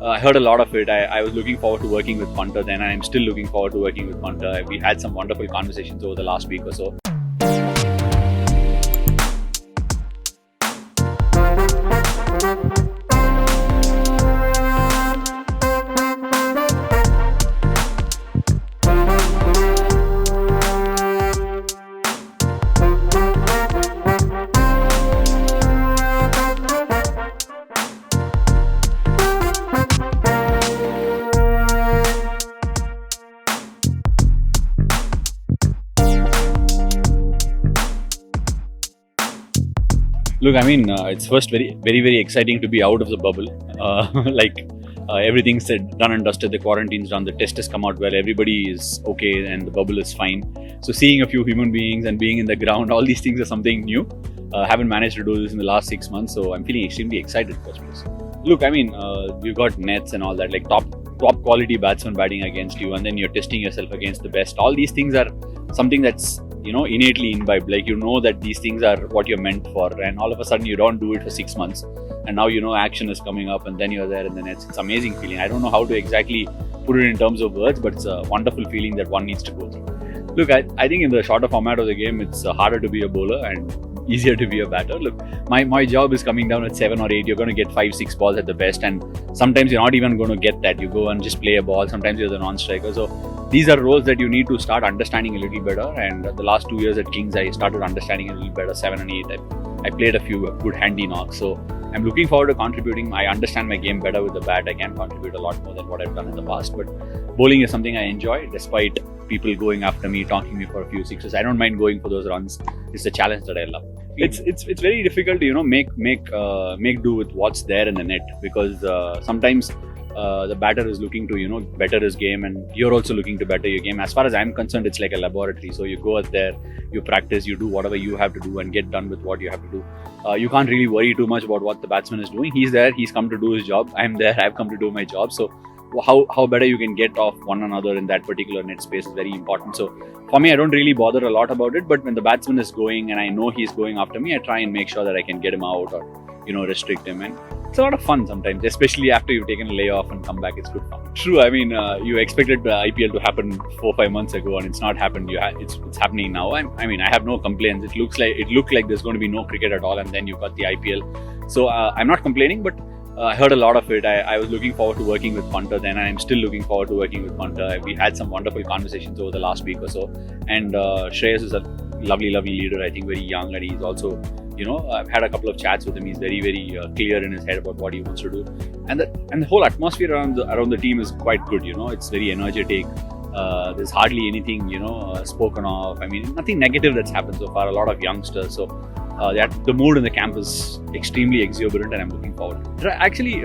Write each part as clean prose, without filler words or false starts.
I heard a lot of it. I was looking forward to working with Punter then, and I'm still looking forward to working with Punter. We had some wonderful conversations over the last week or so. Look, I mean, it's first very exciting to be out of the bubble. Everything's said, done and dusted. The quarantine's done. The test has come out well. Everybody is okay, and the bubble is fine. So seeing a few human beings and being in the ground, all these things are something new. Haven't managed to do this in the last 6 months, so I'm feeling extremely excited. First place. Look, I mean, you've got nets and all that, like top quality batsmen batting against you, and then you're testing yourself against the best. All these things are something that's innately imbibed. Like that these things are what you're meant for, and all of a sudden you don't do it for 6 months, and now action is coming up, and then you're there in the nets. It's an amazing feeling. I don't know how to exactly put it in terms of words, but it's a wonderful feeling that one needs to go through. Look, I think in the shorter format of the game, it's harder to be a bowler and easier to be a batter. Look, my job is coming down at 7 or 8. You're going to get 5-6 balls at the best, and sometimes you're not even going to get that. You go and just play a ball. Sometimes you're the non-striker. So these are roles that you need to start understanding a little better. And the last 2 years at Kings, I started understanding a little better. 7 and 8, I played a few good handy knocks. So I'm looking forward to contributing. I understand my game better with the bat. I can contribute a lot more than what I've done in the past. But bowling is something I enjoy, despite people going after me, talking me for a few sixes. I don't mind going for those runs. It's a challenge that I love. It's very difficult to make do with what's there in the net, because sometimes the batter is looking to better his game, and you're also looking to better your game. As far as I'm concerned, it's like a laboratory. So you go out there, you practice, you do whatever you have to do, and get done with what you have to do. You can't really worry too much about what the batsman is doing. He's there, he's come to do his job. I'm there, I've come to do my job. So how better you can get off one another in that particular net space is very important. So for me, I don't really bother a lot about it, but when the batsman is going and I know he's going after me, I try and make sure that I can get him out or restrict him. And it's a lot of fun sometimes, especially after you've taken a layoff and come back. It's good fun. True, I mean, you expected the IPL to happen 4-5 months ago, and it's not happened. It's happening now. I mean, I have no complaints. It looked like there's going to be no cricket at all, and then you got the IPL. So I'm not complaining, but I heard a lot of it. I was looking forward to working with Punter then, and I'm still looking forward to working with Punter. We had some wonderful conversations over the last week or so, and Shreyas is a lovely leader. I think very young, and he's also, I've had a couple of chats with him. He's very clear in his head about what he wants to do, and the whole atmosphere around the team is quite good. It's very energetic. There's hardly anything spoken of. I mean, nothing negative that's happened so far. A lot of youngsters, so the mood in the camp is extremely exuberant, and I'm looking forward. Actually,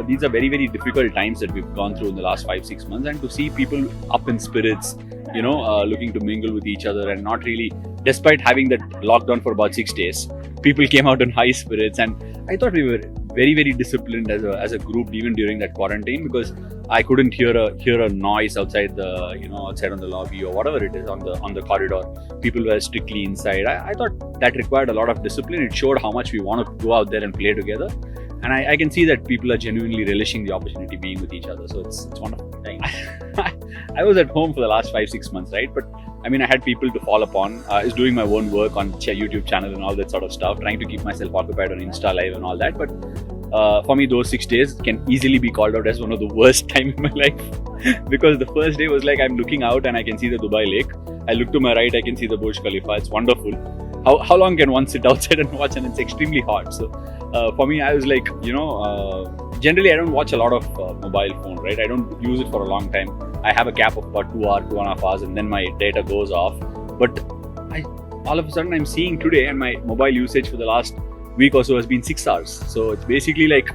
these are very difficult times that we've gone through in the last 5-6 months, and to see people up in spirits, looking to mingle with each other, and not really, despite having that lockdown for about 6 days, people came out in high spirits, and I thought we were very disciplined as a group even during that quarantine, because I couldn't hear a noise outside outside on the lobby or whatever it is on the corridor. People were strictly inside. I thought that required a lot of discipline. It showed how much we want to go out there and play together, and I can see that people are genuinely relishing the opportunity being with each other. So it's wonderful. I was at home for the last 5-6 months, right? But I mean, I had people to fall upon. I was doing my own work on YouTube channel and all that sort of stuff, trying to keep myself occupied on Insta Live and all that. But for me, those 6 days can easily be called out as one of the worst time in my life, because the first day was like I'm looking out and I can see the Dubai Lake. I look to my right, I can see the Burj Khalifa. It's wonderful. How long can one sit outside and watch? And it's extremely hot. So for me, I was like, generally I don't watch a lot of mobile phone, right? I don't use it for a long time. I have a gap of about 2.5 hours, and then my data goes off. But all of a sudden I'm seeing today, and my mobile usage for the last week or so has been 6 hours. So it's basically like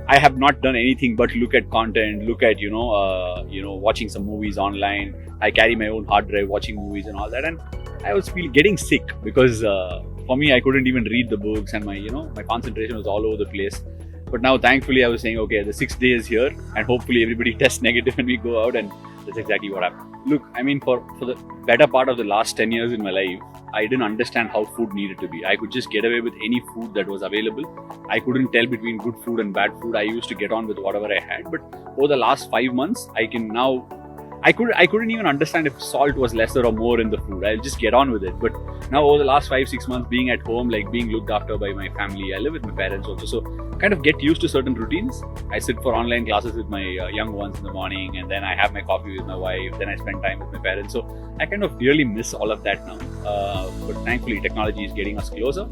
I have not done anything but look at content, look at watching some movies online. I carry my own hard drive watching movies and all that, and I was getting sick because for me, I couldn't even read the books, and my concentration was all over the place. But now, thankfully, I was saying, okay, the 6th day is here, and hopefully everybody tests negative when we go out, and that's exactly what happened. Look, I mean, for the better part of the last 10 years in my life, I didn't understand how food needed to be. I could just get away with any food that was available. I couldn't tell between good food and bad food. I used to get on with whatever I had. But over the last 5 months, I can now I couldn't even understand if salt was lesser or more in the food. I'll just get on with it. But now over the last 5-6 months, being at home, like being looked after by my family, I live with my parents also, so kind of get used to certain routines. I sit for online classes with my young ones in the morning, and then I have my coffee with my wife, then I spend time with my parents. So I kind of really miss all of that now. But thankfully, technology is getting us closer.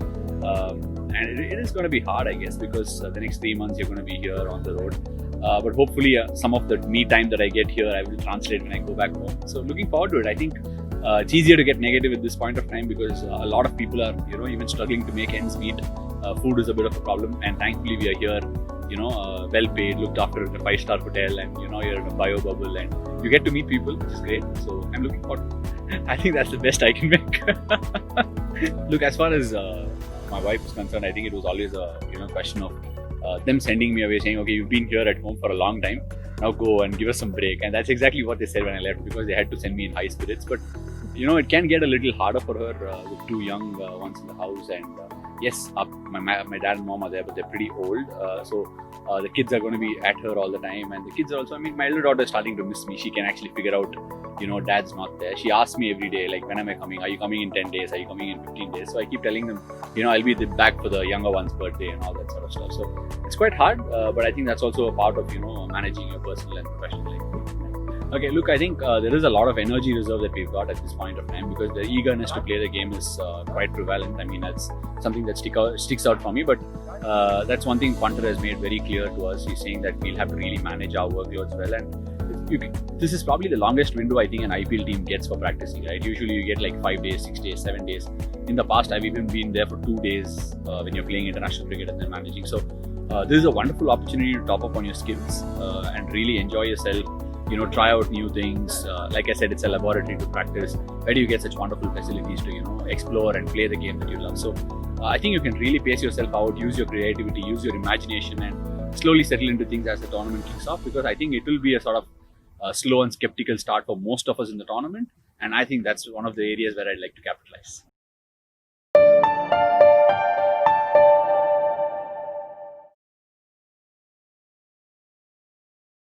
And it is going to be hard, I guess, because the next 3 months you're going to be here on the road. But hopefully some of the me time that I get here, I will translate when I go back home. So looking forward to it. I think it's easier to get negative at this point of time because a lot of people are, even struggling to make ends meet. Food is a bit of a problem, and thankfully we are here, well paid, looked after at a 5-star hotel, and you're in a bio bubble, and you get to meet people, which is great. So I'm looking forward. I think that's the best I can make. Look, as far as my wife is concerned, I think it was always a question of them sending me away, saying, okay, you've been here at home for a long time, now go and give us some break. And that's exactly what they said when I left, because they had to send me in high spirits. But it can get a little harder for her with 2 young ones in the house. And yes, my dad and mom are there, but they're pretty old, so the kids are going to be at her all the time. And the kids are also, my elder daughter is starting to miss me. She can actually figure out, dad's not there. She asks me every day, like, when am I coming? Are you coming in 10 days? Are you coming in 15 days? So I keep telling them, I'll be back for the younger one's birthday and all that sort of stuff. So it's quite hard, but I think that's also a part of, managing your personal and professional life. Okay, look, I think there is a lot of energy reserve that we've got at this point of time, because the eagerness to play the game is quite prevalent. That's something that sticks out for me, but that's one thing Punter has made very clear to us. He's saying that we'll have to really manage our workloads well, and this is probably the longest window I think an IPL team gets for practicing, right? Usually you get like 5 days, 6 days, 7 days. In the past, I've even been there for 2 days when you're playing international cricket and then managing. So this is a wonderful opportunity to top up on your skills and really enjoy yourself. Try out new things. Like I said, it's a laboratory to practice. Where do you get such wonderful facilities to, explore and play the game that you love? So I think you can really pace yourself out, use your creativity, use your imagination, and slowly settle into things as the tournament kicks off, because I think it will be a sort of slow and skeptical start for most of us in the tournament. And I think that's one of the areas where I'd like to capitalize.